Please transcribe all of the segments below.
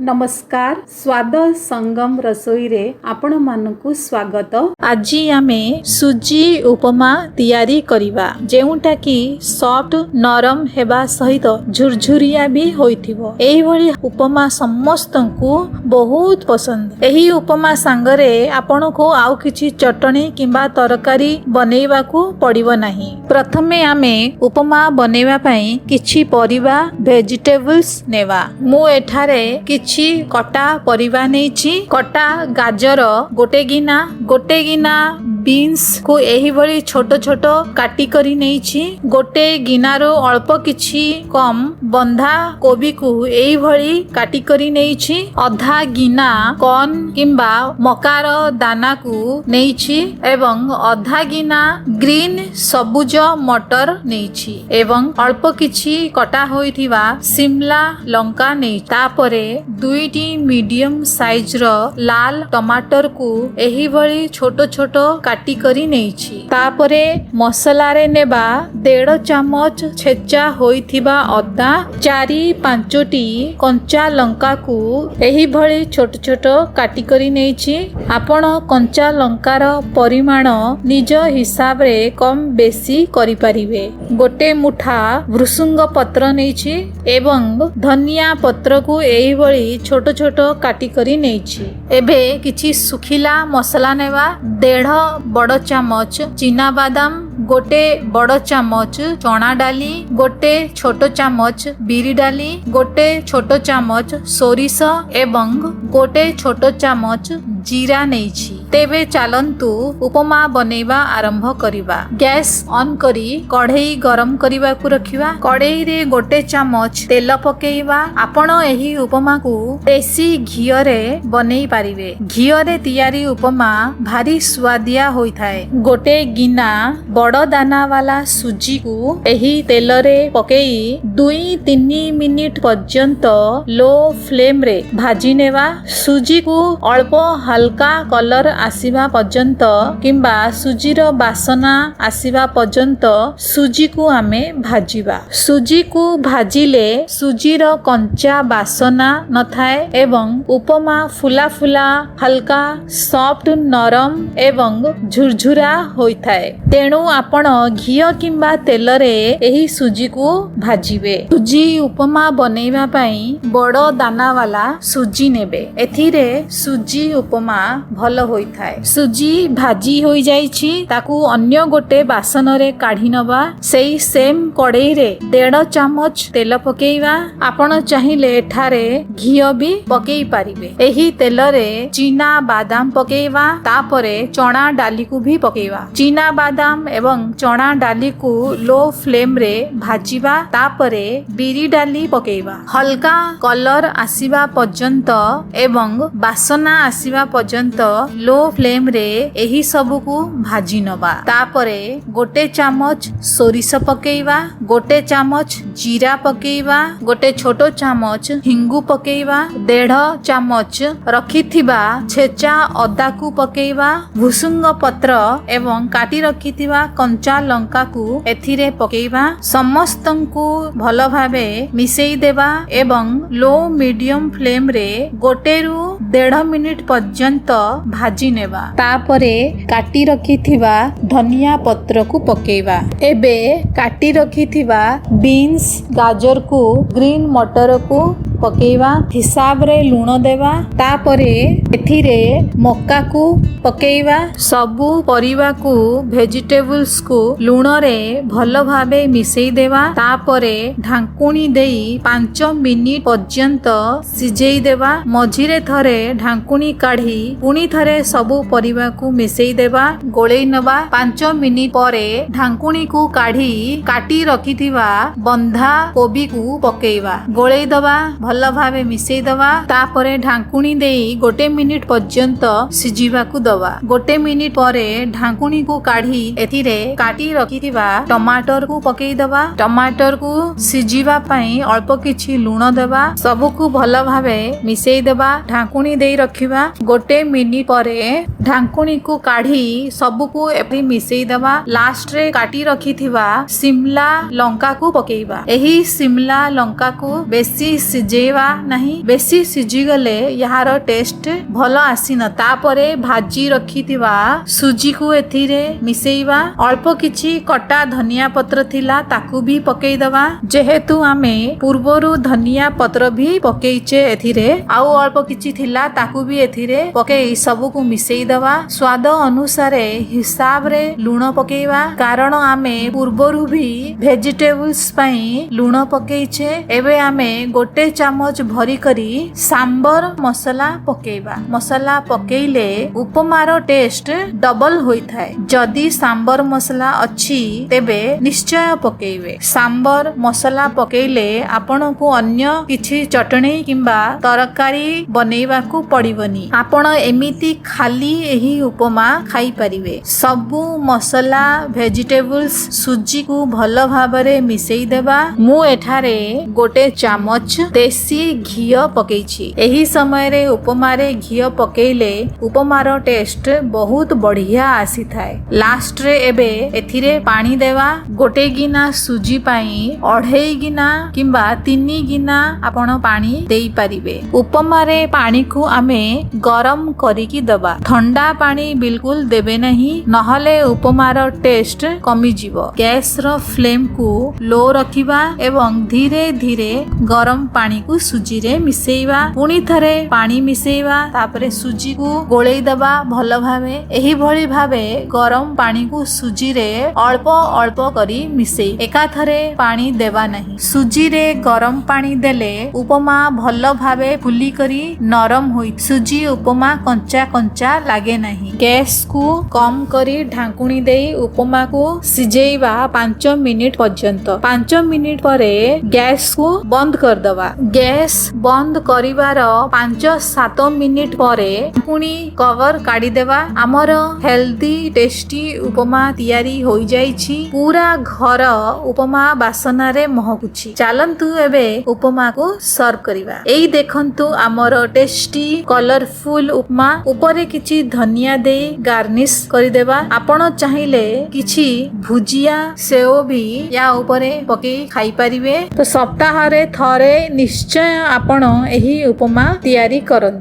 नमस्कार स्वाद संगम रसोई रे आपण मानकु स्वागत। आज आमे सुजी उपमा तैयारी करिबा जेउटा कि सॉफ्ट नरम हेबा सहित झुरझुरिया भी होइथिबो। एही भली उपमा समस्तंकु बहुत पसंद। एही उपमा सांगरे आपण को आउ किछि चटनी किंबा तरकारी बनेइबा को पड़िबो नाही। प्रथमे आमे उपमा बनेइबा पई किछि परिबा वेजिटेबल्स नेवा। मु एठारे किछि कटा परिबा नेछि। कटा गाजर गोटे गिना बीन्स को एही भली छोट छोट काटी करी नेछि। गोटे गिनारो अल्प किछि कम बंधा कोबी को एही भली काटी करी नेछि। अधा गिना कॉर्न किंबा मकार दाना को नेछि एवं अधा गिना ग्रीन सबुज मटर नेछि एवं अल्प किछि कटा होइथिबा शिमला लंका नेछि। तापरे दुईटी मीडियम साइज रो लाल टमाटर को एही भली छोट छोट काटी करी नेछि। तापरे मसला रे नेबा 1.5 चमच छेचा होइथिबा अदा 4-5टी कंचा लंका को एही भली छोट छोट काटी करी नेछि। आपण कंचा लंकार परिमाण निज हिसाब रे कम बेसी करि परिबे। गोटे मुठा भृसुंग पत्र नेछि एवं धनिया पत्र को एही भली छोट छोट काटी करी नेछि। एबे किछि सुखिला मसला नेबा 1.5 बड़ चामच चीना बादाम, गोटे बड़ चामच चना डाली, गोटे छोट चामच बिरी डाली, गोटे छोट चामच सोरिष एवं गोटे छोट चामच जीरा नेछि। तेबे चालंतु उपमा बनेबा आरंभ करिबा। गैस ऑन करी कढ़ई गरम करिबा को रखिबा। कढ़ई रे गोटे चामच तेल पकेइबा। आपण एही उपमा को देसी घियो रे बनेई पारिबे। घियो रे तैयारी उपमा भारी स्वादिया होई थाए। गोटे गिना बड़ दाना वाला सुजी को एही तेल रे पकेई 2-3 मिनिट पर्यंत लो फ्लेम रे भाजी नेवा। सुजी को अल्प हल्का कलर आसीबा पर्यंत किंबा सुजीर बासना आसीबा पर्यंत सुजी को आमे भाजीबा। सुजी को भाजिले सुजीर कंचा बासना न थाए एवं उपमा फुला फुला हल्का सॉफ्ट नरम एवं झुरझुरा होई थाए। तेणु आपण घियो किंबा तेल रे एही सुजी को भाजिबे। सुजी उपमा बनेइबा पई बड़ दाना वाला सुजी नेबे। एथिरे सुजी उपमा भलो होई थाए। सुजी भाजी होई जाईछि ताकू अन्य गोटे बासन रे काढी नबा। सेई सेम कढ़ई रे 1.5 चमच तेल पकेइबा। आपण चाहिले एठारे घियो भी पकेई पारिबे। एही तेल रे चीना बादाम पकेइबा। तापरे चना डाली को भी पकेइबा। चीना बादाम एवं चना डाली को लो फ्लेम रे भाजीबा। तापरे बिरी डाली पकेइबा। हल्का कलर आसीबा पर्यंत एवं बासना आसीबा पर्यंत लो फ्लेम रे एही सब को भाजी नबा। तापरे गोटे चामच सोरिष पकेइबा, गोटे चामच जीरा पकेइबा, गोटे छोटो चामच हिंगु पकेइबा, 1.5 चमच रखिथिबा छेचा अदा को पकेइबा, भुसुंग पत्र एवं काटी रखिथिबा कंचा लंका को एथिरे पकेइबा। समस्तंकु भलो भाबे मिसेई देबा एवं लो मीडियम फ्लेम रे 1-1.5 मिनिट पर्यंत भाजी नेबा। तापरे काटी रखिथिबा धनिया पत्र को पकेइबा। एबे काटी रखिथिबा बीन्स गाजर को ग्रीन मटर को पकेइबा। हिसाब रे लूण देबा। तापरे एथिरे मक्का को पकेइबा। सबु परिबा को वेजिटेबल्स को लूण रे भलो भाबे मिसेई देबा। तापरे ढांकुणी देई 5 मिनिट पर्यंत सिजेई देबा। मझिरे थरे ढांकुणी काढी पुणी थरे सबु परिबा को मिसेई देबा। गोळेई नबा। 5 मिनिट परे ढांकुणी को काढी काटी रखिथिबा बंधा कोबी को पकेइबा। गोळेई दबा। भलो भाबे मिसेई दबा। तापरे ढांकुणी देई 1 मिनिट पर्यंत सिजिबा को दवा। गोटे मिनिट परे ढाकुणी को काढ़ी एथिरे काटी रखिथिबा टमाटर को पकेई दवा। टमाटर को सिझिबा पई अल्प किछि लूण देबा। सबको भल भावे मिसेई देबा। ढाकुणी देई रखिबा। गोटे मिनिट परे ढाकुणी को काढ़ी सबको एपरी मिसेई देबा। लास्ट रे काटी रखिथिबा शिमला लंका को पकेइबा। एही शिमला लंका को बेसी सिझेबा नहीं। बेसी सिझी गले यार टेस्ट भल आसी न। तापरे भाजी रखिथिबा सुजी को एथिरे मिसेइबा। अल्प किछि कटा धनिया पत्र थिला ताकू भी पकेई दबा। जेहेतु आमे पूर्वरु धनिया पत्र भी पकेइचे एथिरे आउ अल्प किछि थिला ताकू भी एथिरे पकेई सबको मिसेई दबा। स्वाद अनुसार हिसाब रे लूण पकेइबा कारण आमे पूर्वरु भी वेजिटेबल्स पई लूण पकेइचे। एबे आमे गोटे चामच भरी करी सांबर मसला पकेइबा। मसला पकेइले उपमार टेस्ट डबल होइथाय। जदि सांबर मसला अछि तेबे निश्चय पकेइबे। सांबर मसला पकेइले आपण को अन्य किछि चटणी किंबा तरकारी बनेइबाकू पड़िबनी। आपण एमिति खाली एही उपमा खाई परिबे। सबु मसला वेजिटेबल्स सुजी को भल भाबरे मिसेई देबा। मु एठारे गोटे चामच देसी घियो पकेइछि। एही समय रे उपमा रे घियो पकेइले उपमार टेस्ट बहुत बढ़िया आसी थाए। लास्ट रे एबे एथिरे पानी देवा। गोटे गिना सुजी पाई 2.5 गिना किंबा 3 गिना आपण पानी देई परिबे। उपमा रे पानी को आमे गरम करिकी दबा। ठंडा पानी बिल्कुल देबे नहीं नहले उपमार टेस्ट कमी जीवो। गैस रो फ्लेम को लो रखिबा एवं धीरे धीरे गरम पानी को सुजी रे मिसेइबा। पुनी थरे पानी मिसेइबा तापरे सुजी को गोळेई दबा भल भावे। एही भली भावे गरम पानी को सुजी रे अल्प अल्प करी मिसेई एका थरे पानी देबा नहीं। सुजी रे गरम पानी देले उपमा भल भावे फुली करी नरम होई। सुजी उपमा कंचा कंचा लागे नहीं। गैस को कम करी ढाकुणी देई उपमा को सिझेइबा 5 मिनिट पर्यंत। 5 मिनिट परे गैस को बंद कर दबा। गैस बंद करिवार 5-7 मिनिट परे पुणी कवर काढ़ी देबा। हमर हेल्दी टेस्टी उपमा तैयारी होई जाइछि। पूरा घर उपमा बासना रे महकुछि। चालंतु एबे उपमा को सर्व करिबा। एई देखंतु हमर टेस्टी कलरफुल उपमा ऊपरे किछि धनिया देई गार्निश करि देबा। आपण चाहिले किछि भुजिया सेओ भी या ऊपरे पकेई खाई परिबे। तो सप्ताह रे थरे निश्चय आपण एही उपमा तैयारी करन।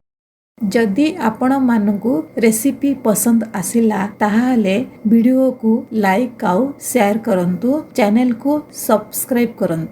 जदि आपण मानकु रेसिपी पसंद आसिला ताहाले वीडियो को लाइक आउ शेयर करंतु। चैनल को सब्सक्राइब करंतु।